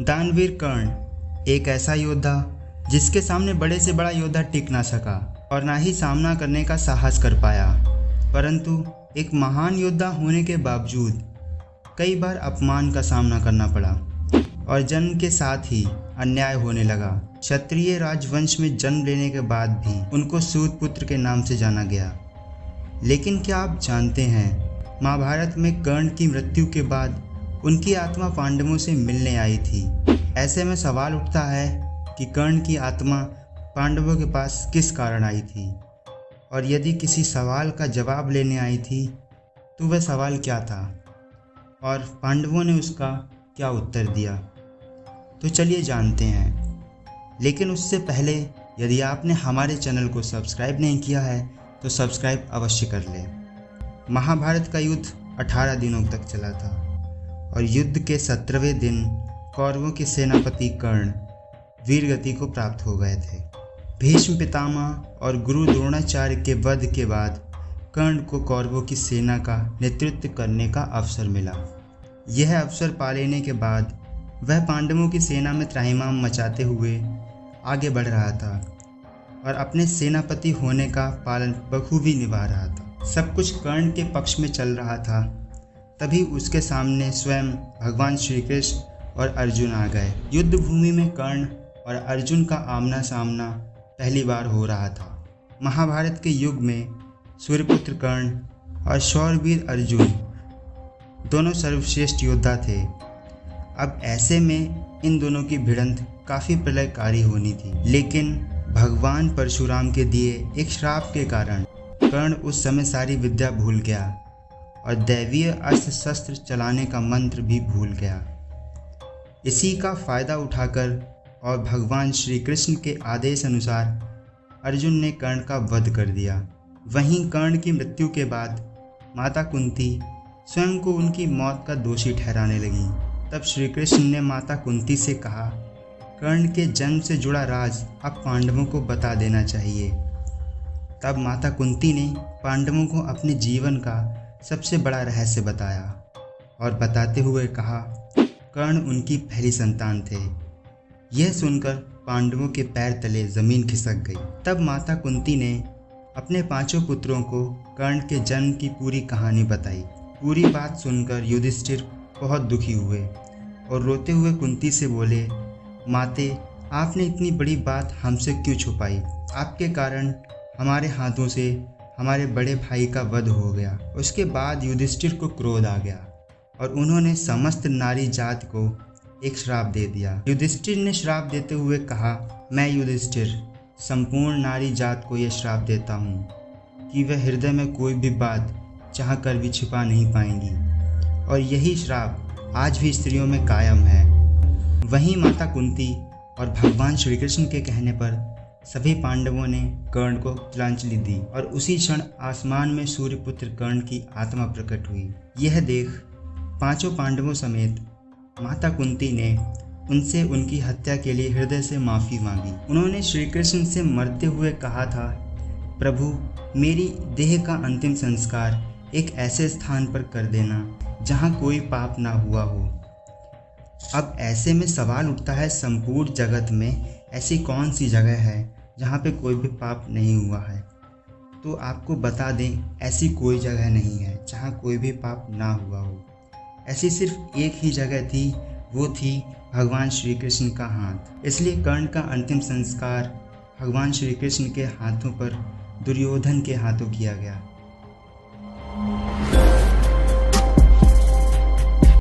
दानवीर कर्ण एक ऐसा योद्धा जिसके सामने बड़े से बड़ा योद्धा टिक ना सका और ना ही सामना करने का साहस कर पाया, परंतु एक महान योद्धा होने के बावजूद कई बार अपमान का सामना करना पड़ा और जन्म के साथ ही अन्याय होने लगा। क्षत्रिय राजवंश में जन्म लेने के बाद भी उनको सूत पुत्र के नाम से जाना गया। लेकिन क्या आप जानते हैं, महाभारत में कर्ण की मृत्यु के बाद उनकी आत्मा पांडवों से मिलने आई थी। ऐसे में सवाल उठता है कि कर्ण की आत्मा पांडवों के पास किस कारण आई थी, और यदि किसी सवाल का जवाब लेने आई थी तो वह सवाल क्या था और पांडवों ने उसका क्या उत्तर दिया। तो चलिए जानते हैं। लेकिन उससे पहले यदि आपने हमारे चैनल को सब्सक्राइब नहीं किया है तो सब्सक्राइब अवश्य कर लें। महाभारत का युद्ध 18 दिनों तक चला था और युद्ध के 17वें दिन कौरवों के सेनापति कर्ण वीरगति को प्राप्त हो गए थे। भीष्म पितामह और गुरु द्रोणाचार्य के वध के बाद कर्ण को कौरवों की सेना का नेतृत्व करने का अवसर मिला। यह अवसर पा लेने के बाद वह पांडवों की सेना में त्राहिमाम मचाते हुए आगे बढ़ रहा था और अपने सेनापति होने का पालन बखूबी निभा रहा था। सब कुछ कर्ण के पक्ष में चल रहा था। तभी उसके सामने स्वयं भगवान श्री कृष्ण और अर्जुन आ गए। युद्ध भूमि में कर्ण और अर्जुन का आमना सामना पहली बार हो रहा था। महाभारत के युग में सूर्यपुत्र कर्ण और शौरवीर अर्जुन दोनों सर्वश्रेष्ठ योद्धा थे। अब ऐसे में इन दोनों की भिड़ंत काफ़ी प्रलयकारी होनी थी, लेकिन भगवान परशुराम के दिए एक श्राप के कारण कर्ण उस समय सारी विद्या भूल गया और दैवीय अस्त्र शस्त्र चलाने का मंत्र भी भूल गया। इसी का फायदा उठाकर और भगवान श्री कृष्ण के आदेश अनुसार अर्जुन ने कर्ण का वध कर दिया। वहीं कर्ण की मृत्यु के बाद माता कुंती स्वयं को उनकी मौत का दोषी ठहराने लगी। तब श्री कृष्ण ने माता कुंती से कहा, कर्ण के जन्म से जुड़ा राज अब पांडवों को बता देना चाहिए। तब माता कुंती ने पांडवों को अपने जीवन का सबसे बड़ा रहस्य बताया और बताते हुए कहा, कर्ण उनकी पहली संतान थे। यह सुनकर पांडवों के पैर तले जमीन खिसक गई। तब माता कुंती ने अपने 5 पुत्रों को कर्ण के जन्म की पूरी कहानी बताई। पूरी बात सुनकर युधिष्ठिर बहुत दुखी हुए और रोते हुए कुंती से बोले, माते, आपने इतनी बड़ी बात हमसे क्यों छुपाई? आपके कारण हमारे हाथों से हमारे बड़े भाई का वध हो गया। उसके बाद युधिष्ठिर को क्रोध आ गया और उन्होंने समस्त नारी जाति को एक श्राप दे दिया। युधिष्ठिर ने श्राप देते हुए कहा, मैं युधिष्ठिर संपूर्ण नारी जात को यह श्राप देता हूँ कि वह हृदय में कोई भी बात चाह कर भी छिपा नहीं पाएंगी, और यही श्राप आज भी स्त्रियों में कायम है। वहीं माता कुंती और भगवान श्री कृष्ण के कहने पर सभी पांडवों ने कर्ण को तिलांजलि दी और उसी क्षण आसमान में सूर्यपुत्र कर्ण की आत्मा प्रकट हुई। यह देख 5 पांडवों समेत माता कुंती ने उनसे उनकी हत्या के लिए हृदय से माफ़ी मांगी। उन्होंने श्री कृष्ण से मरते हुए कहा था, प्रभु, मेरी देह का अंतिम संस्कार एक ऐसे स्थान पर कर देना जहाँ कोई पाप ना हुआ हो। अब ऐसे में सवाल उठता है, संपूर्ण जगत में ऐसी कौन सी जगह है जहाँ पे कोई भी पाप नहीं हुआ है? तो आपको बता दें, ऐसी कोई जगह नहीं है जहाँ कोई भी पाप ना हुआ हो। ऐसी सिर्फ एक ही जगह थी, वो थी भगवान श्री कृष्ण का हाथ। इसलिए कर्ण का अंतिम संस्कार भगवान श्री कृष्ण के हाथों पर दुर्योधन के हाथों किया गया।